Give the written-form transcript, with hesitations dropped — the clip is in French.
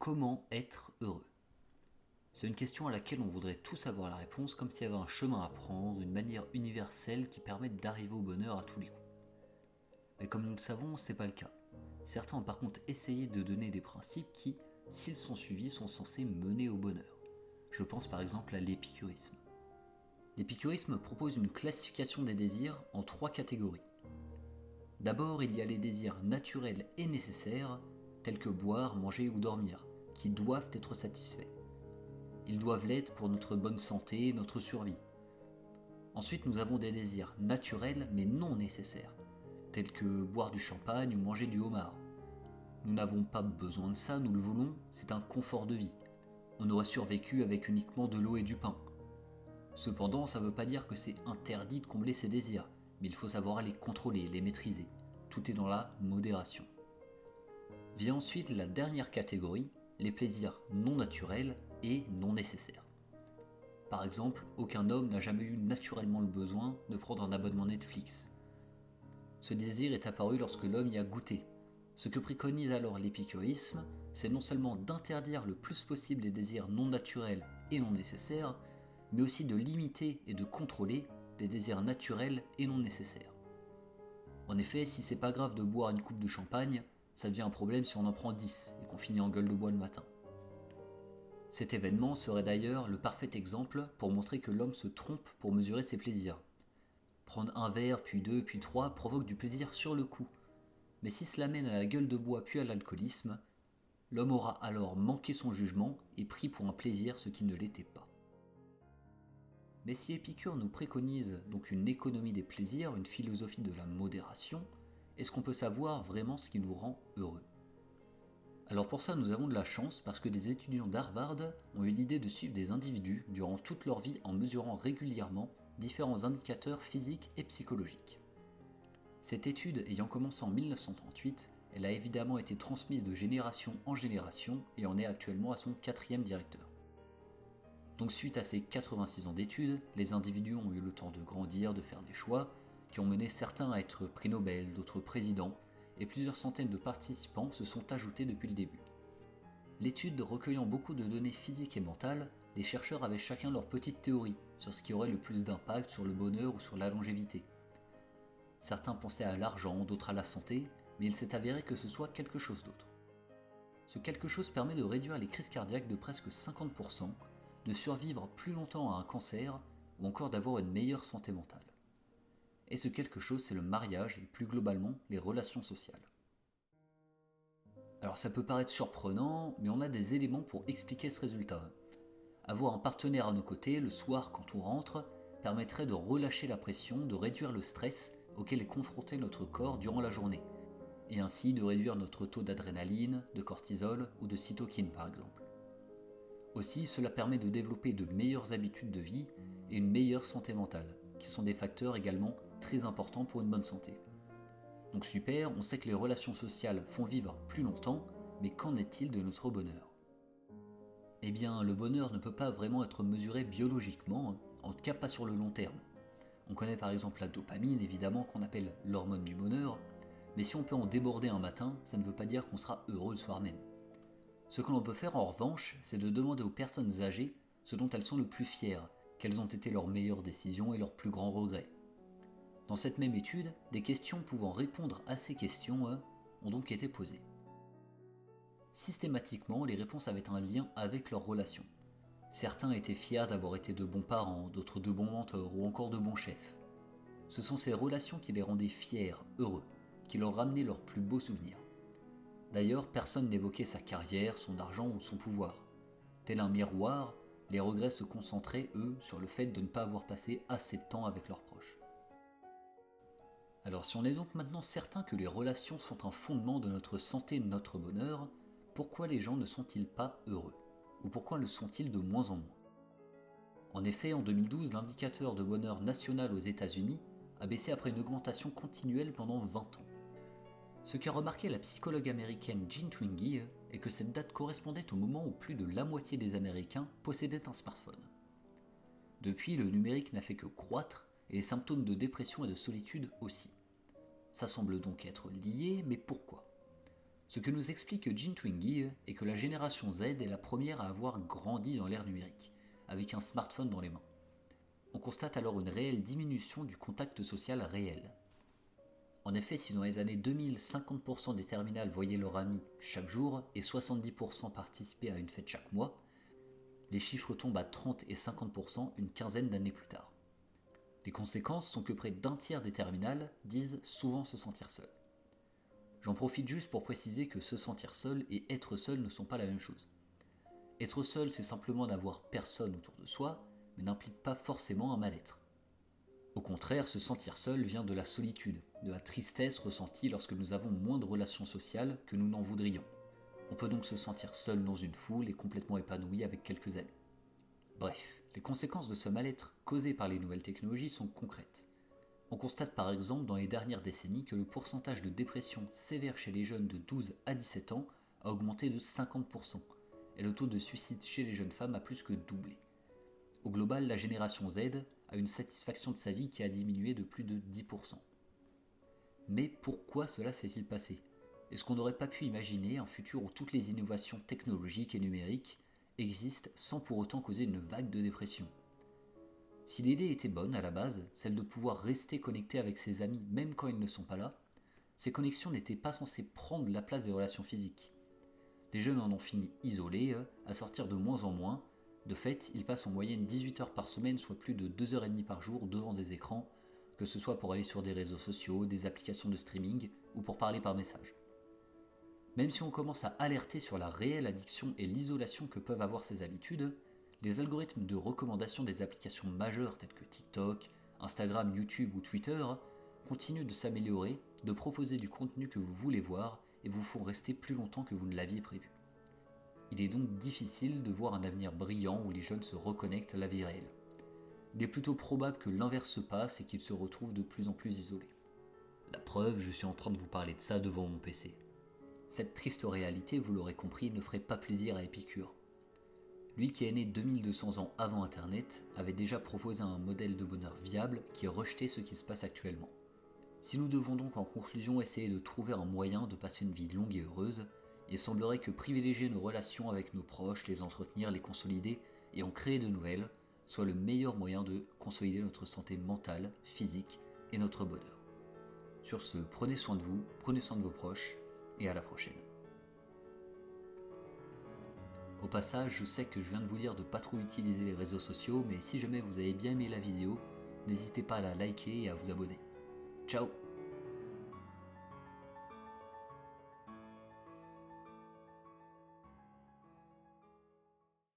Comment être heureux? C'est une question à laquelle on voudrait tous avoir la réponse, comme s'il y avait un chemin à prendre, une manière universelle qui permette d'arriver au bonheur à tous les coups. Mais comme nous le savons, c'est pas le cas. Certains ont par contre essayé de donner des principes qui, s'ils sont suivis, sont censés mener au bonheur. Je pense par exemple à l'épicurisme. L'épicurisme propose une classification des désirs en trois catégories. D'abord, il y a les désirs naturels et nécessaires, tels que boire, manger ou dormir, qui doivent être satisfaits. Ils doivent l'être pour notre bonne santé et notre survie. Ensuite, nous avons des désirs naturels mais non nécessaires, tels que boire du champagne ou manger du homard. Nous n'avons pas besoin de ça, nous le voulons, c'est un confort de vie. On aurait survécu avec uniquement de l'eau et du pain. Cependant, ça ne veut pas dire que c'est interdit de combler ces désirs, mais il faut savoir les contrôler, les maîtriser. Tout est dans la modération. Vient ensuite la dernière catégorie, les plaisirs non naturels et non nécessaires. Par exemple, aucun homme n'a jamais eu naturellement le besoin de prendre un abonnement Netflix. Ce désir est apparu lorsque l'homme y a goûté. Ce que préconise alors l'épicurisme, c'est non seulement d'interdire le plus possible les désirs non naturels et non nécessaires, mais aussi de limiter et de contrôler les désirs naturels et non nécessaires. En effet, si c'est pas grave de boire une coupe de champagne, ça devient un problème si on en prend 10 et qu'on finit en gueule de bois le matin. Cet événement serait d'ailleurs le parfait exemple pour montrer que l'homme se trompe pour mesurer ses plaisirs. Prendre un verre, puis deux, puis trois provoque du plaisir sur le coup. Mais si cela mène à la gueule de bois puis à l'alcoolisme, l'homme aura alors manqué son jugement et pris pour un plaisir ce qui ne l'était pas. Mais si Épicure nous préconise donc une économie des plaisirs, une philosophie de la modération, est-ce qu'on peut savoir vraiment ce qui nous rend heureux ? Alors pour ça, nous avons de la chance parce que des étudiants d'Harvard ont eu l'idée de suivre des individus durant toute leur vie en mesurant régulièrement différents indicateurs physiques et psychologiques. Cette étude ayant commencé en 1938, elle a évidemment été transmise de génération en génération et en est actuellement à son 4e directeur. Donc suite à ces 86 ans d'études, les individus ont eu le temps de grandir, de faire des choix, qui ont mené certains à être prix Nobel, d'autres présidents, et plusieurs centaines de participants se sont ajoutés depuis le début. L'étude recueillant beaucoup de données physiques et mentales, les chercheurs avaient chacun leur petite théorie sur ce qui aurait le plus d'impact sur le bonheur ou sur la longévité. Certains pensaient à l'argent, d'autres à la santé, mais il s'est avéré que ce soit quelque chose d'autre. Ce quelque chose permet de réduire les crises cardiaques de presque 50%, de survivre plus longtemps à un cancer ou encore d'avoir une meilleure santé mentale. Et ce quelque chose, c'est le mariage et plus globalement les relations sociales. Alors ça peut paraître surprenant, mais on a des éléments pour expliquer ce résultat. Avoir un partenaire à nos côtés le soir quand on rentre permettrait de relâcher la pression, de réduire le stress auquel est confronté notre corps durant la journée, et ainsi de réduire notre taux d'adrénaline, de cortisol ou de cytokine par exemple. Aussi, cela permet de développer de meilleures habitudes de vie et une meilleure santé mentale, qui sont des facteurs également très importants pour une bonne santé. Donc super, on sait que les relations sociales font vivre plus longtemps, mais qu'en est-il de notre bonheur ? Eh bien, le bonheur ne peut pas vraiment être mesuré biologiquement, en tout cas pas sur le long terme. On connaît par exemple la dopamine, évidemment, qu'on appelle l'hormone du bonheur, mais si on peut en déborder un matin, ça ne veut pas dire qu'on sera heureux le soir même. Ce que l'on peut faire en revanche, c'est de demander aux personnes âgées ce dont elles sont le plus fières, quelles ont été leurs meilleures décisions et leurs plus grands regrets. Dans cette même étude, des questions pouvant répondre à ces questions ont donc été posées. Systématiquement, les réponses avaient un lien avec leurs relations. Certains étaient fiers d'avoir été de bons parents, d'autres de bons mentors ou encore de bons chefs. Ce sont ces relations qui les rendaient fiers, heureux, qui leur ramenaient leurs plus beaux souvenirs. D'ailleurs, personne n'évoquait sa carrière, son argent ou son pouvoir. Tel un miroir, les regrets se concentraient, eux, sur le fait de ne pas avoir passé assez de temps avec leurs proches. Alors si on est donc maintenant certain que les relations sont un fondement de notre santé et de notre bonheur, pourquoi les gens ne sont-ils pas heureux ? Ou pourquoi le sont-ils de moins en moins ? En effet, en 2012, l'indicateur de bonheur national aux États-Unis a baissé après une augmentation continuelle pendant 20 ans. Ce qu'a remarqué la psychologue américaine Jean Twenge est que cette date correspondait au moment où plus de la moitié des Américains possédaient un smartphone. Depuis, le numérique n'a fait que croître et les symptômes de dépression et de solitude aussi. Ça semble donc être lié, mais pourquoi ? Ce que nous explique Jin Twenge est que la génération Z est la première à avoir grandi dans l'ère numérique, avec un smartphone dans les mains. On constate alors une réelle diminution du contact social réel. En effet, si dans les années 2000, 50% des terminales voyaient leurs amis chaque jour et 70% participaient à une fête chaque mois, les chiffres tombent à 30 et 50% une quinzaine d'années plus tard. Les conséquences sont que près d'un tiers des terminales disent souvent se sentir seuls. J'en profite juste pour préciser que se sentir seul et être seul ne sont pas la même chose. Être seul, c'est simplement n'avoir personne autour de soi, mais n'implique pas forcément un mal-être. Au contraire, se sentir seul vient de la solitude, de la tristesse ressentie lorsque nous avons moins de relations sociales que nous n'en voudrions. On peut donc se sentir seul dans une foule et complètement épanoui avec quelques amis. Bref, les conséquences de ce mal-être causé par les nouvelles technologies sont concrètes. On constate par exemple dans les dernières décennies que le pourcentage de dépression sévère chez les jeunes de 12 à 17 ans a augmenté de 50%, et le taux de suicide chez les jeunes femmes a plus que doublé. Au global, la génération Z a une satisfaction de sa vie qui a diminué de plus de 10%. Mais pourquoi cela s'est-il passé ? Est-ce qu'on n'aurait pas pu imaginer un futur où toutes les innovations technologiques et numériques existent sans pour autant causer une vague de dépression ? Si l'idée était bonne à la base, celle de pouvoir rester connecté avec ses amis même quand ils ne sont pas là, ces connexions n'étaient pas censées prendre la place des relations physiques. Les jeunes en ont fini isolés, à sortir de moins en moins. De fait, ils passent en moyenne 18 heures par semaine, soit plus de 2h30 par jour devant des écrans, que ce soit pour aller sur des réseaux sociaux, des applications de streaming ou pour parler par message. Même si on commence à alerter sur la réelle addiction et l'isolation que peuvent avoir ces habitudes, les algorithmes de recommandation des applications majeures telles que TikTok, Instagram, YouTube ou Twitter continuent de s'améliorer, de proposer du contenu que vous voulez voir et vous font rester plus longtemps que vous ne l'aviez prévu. Il est donc difficile de voir un avenir brillant où les jeunes se reconnectent à la vie réelle. Il est plutôt probable que l'inverse se passe et qu'ils se retrouvent de plus en plus isolés. La preuve, je suis en train de vous parler de ça devant mon PC. Cette triste réalité, vous l'aurez compris, ne ferait pas plaisir à Épicure. Lui qui est né 2200 ans avant Internet, avait déjà proposé un modèle de bonheur viable qui rejetait ce qui se passe actuellement. Si nous devons donc en conclusion essayer de trouver un moyen de passer une vie longue et heureuse, il semblerait que privilégier nos relations avec nos proches, les entretenir, les consolider et en créer de nouvelles soit le meilleur moyen de consolider notre santé mentale, physique et notre bonheur. Sur ce, prenez soin de vous, prenez soin de vos proches et à la prochaine. Au passage, je sais que je viens de vous dire de ne pas trop utiliser les réseaux sociaux, mais si jamais vous avez bien aimé la vidéo, n'hésitez pas à la liker et à vous abonner. Ciao!